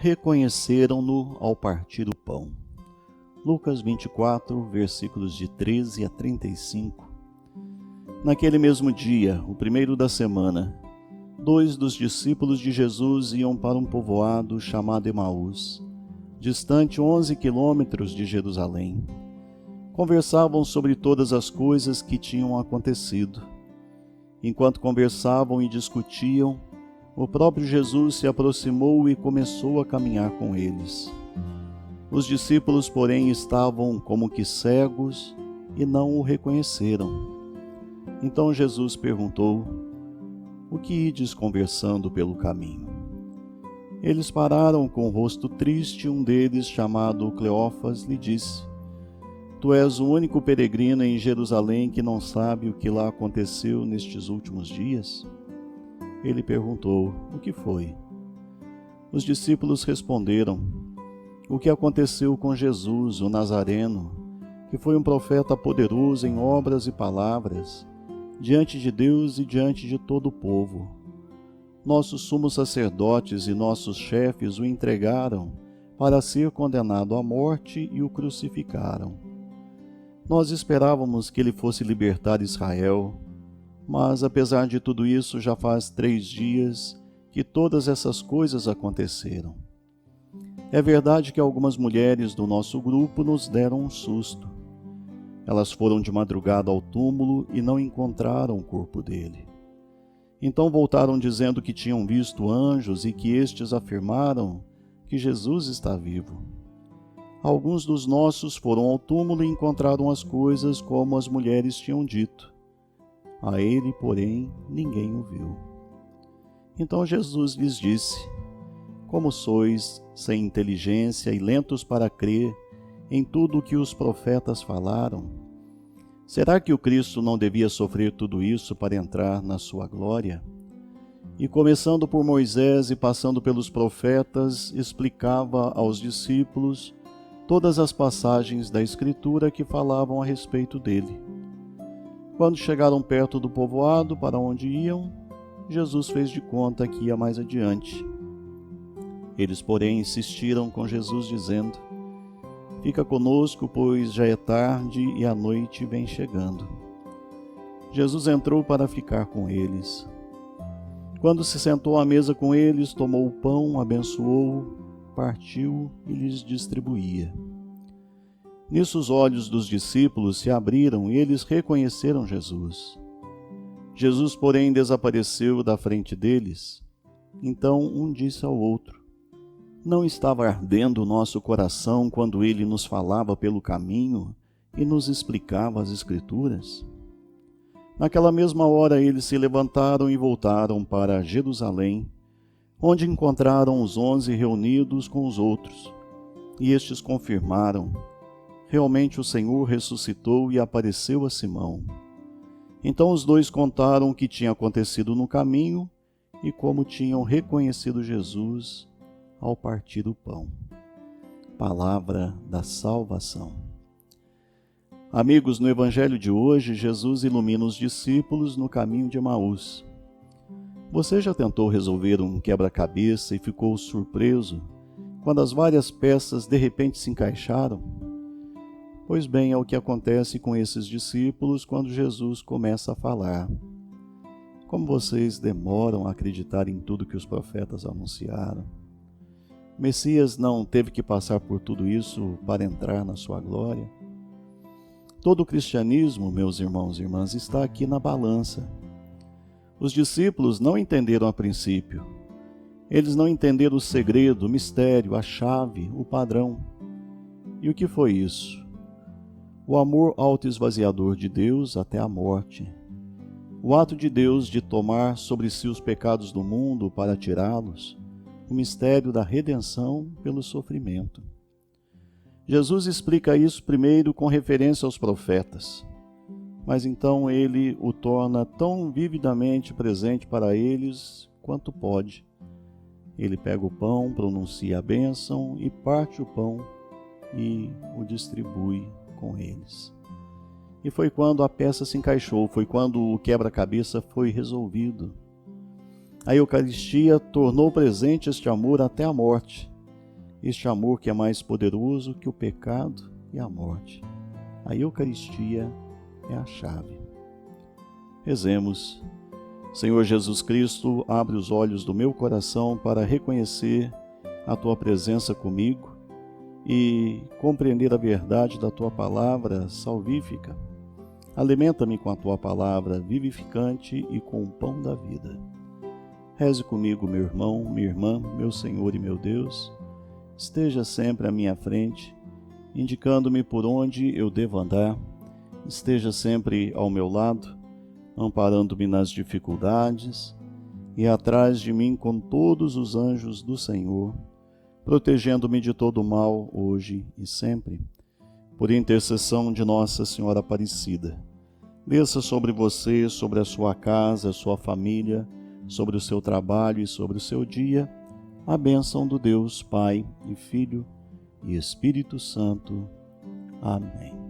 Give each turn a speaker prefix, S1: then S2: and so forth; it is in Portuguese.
S1: reconheceram-no ao partir o pão. Lucas 24, versículos de 13 a 35. Naquele mesmo dia, o primeiro da semana, 2 dos discípulos de Jesus iam para um povoado chamado Emaús, distante 11 quilômetros de Jerusalém. Conversavam sobre todas as coisas que tinham acontecido. Enquanto conversavam e discutiam, o próprio Jesus se aproximou e começou a caminhar com eles. Os discípulos, porém, estavam como que cegos e não o reconheceram. Então Jesus perguntou: "O que ides conversando pelo caminho?" Eles pararam com o rosto triste. Um deles, chamado Cleófas, lhe disse: "Tu és o único peregrino em Jerusalém que não sabe o que lá aconteceu nestes últimos dias?" Ele perguntou: "O que foi?" Os discípulos responderam: "O que aconteceu com Jesus, o Nazareno, que foi um profeta poderoso em obras e palavras, diante de Deus e diante de todo o povo. Nossos sumos sacerdotes e nossos chefes o entregaram para ser condenado à morte e o crucificaram. Nós esperávamos que ele fosse libertar Israel, mas apesar de tudo isso, já faz 3 dias que todas essas coisas aconteceram. É verdade que algumas mulheres do nosso grupo nos deram um susto. Elas foram de madrugada ao túmulo e não encontraram o corpo dele. Então voltaram dizendo que tinham visto anjos e que estes afirmaram que Jesus está vivo. Alguns dos nossos foram ao túmulo e encontraram as coisas como as mulheres tinham dito. A ele, porém, ninguém o viu." Então Jesus lhes disse: "Como sois sem inteligência e lentos para crer em tudo o que os profetas falaram? Será que o Cristo não devia sofrer tudo isso para entrar na sua glória?" E começando por Moisés e passando pelos profetas, explicava aos discípulos todas as passagens da Escritura que falavam a respeito dele. Quando chegaram perto do povoado para onde iam, Jesus fez de conta que ia mais adiante. Eles, porém, insistiram com Jesus, dizendo: "Fica conosco, pois já é tarde e a noite vem chegando." Jesus entrou para ficar com eles. Quando se sentou à mesa com eles, tomou o pão, abençoou-o, partiu e lhes distribuía. Nisso os olhos dos discípulos se abriram e eles reconheceram Jesus. Jesus, porém, desapareceu da frente deles. Então um disse ao outro: "Não estava ardendo o nosso coração quando ele nos falava pelo caminho e nos explicava as Escrituras?" Naquela mesma hora eles se levantaram e voltaram para Jerusalém, onde encontraram os 11 reunidos com os outros. E estes confirmaram: "Realmente o Senhor ressuscitou e apareceu a Simão." Então os 2 contaram o que tinha acontecido no caminho e como tinham reconhecido Jesus ao partir o pão. Palavra da salvação. Amigos, no Evangelho de hoje, Jesus ilumina os discípulos no caminho de Emaús. Você já tentou resolver um quebra-cabeça e ficou surpreso quando as várias peças de repente se encaixaram? Pois bem, é o que acontece com esses discípulos quando Jesus começa a falar. Como vocês demoram a acreditar em tudo que os profetas anunciaram? O Messias não teve que passar por tudo isso para entrar na sua glória? Todo o cristianismo, meus irmãos e irmãs, está aqui na balança. Os discípulos não entenderam a princípio. Eles não entenderam o segredo, o mistério, a chave, o padrão. E o que foi isso? O amor autoesvaziador de Deus até a morte. O ato de Deus de tomar sobre si os pecados do mundo para tirá-los. O mistério da redenção pelo sofrimento. Jesus explica isso primeiro com referência aos profetas, mas então ele o torna tão vividamente presente para eles quanto pode. Ele pega o pão, pronuncia a bênção e parte o pão e o distribui com eles. E foi quando a peça se encaixou, foi quando o quebra-cabeça foi resolvido. A Eucaristia tornou presente este amor até a morte. este amor que é mais poderoso que o pecado e a morte. A Eucaristia é a chave. Rezemos. Senhor Jesus Cristo, abre os olhos do meu coração para reconhecer a Tua presença comigo e compreender a verdade da Tua palavra salvífica. Alimenta-me com a Tua palavra vivificante e com o pão da vida. Reze comigo, meu irmão, minha irmã, meu Senhor e meu Deus. Esteja sempre à minha frente, indicando-me por onde eu devo andar. Esteja sempre ao meu lado, amparando-me nas dificuldades e atrás de mim com todos os anjos do Senhor, protegendo-me de todo mal hoje e sempre. Por intercessão de Nossa Senhora Aparecida, desça sobre você, sobre a sua casa, a sua família, sobre o seu trabalho e sobre o seu dia, a bênção do Deus Pai e Filho e Espírito Santo. Amém.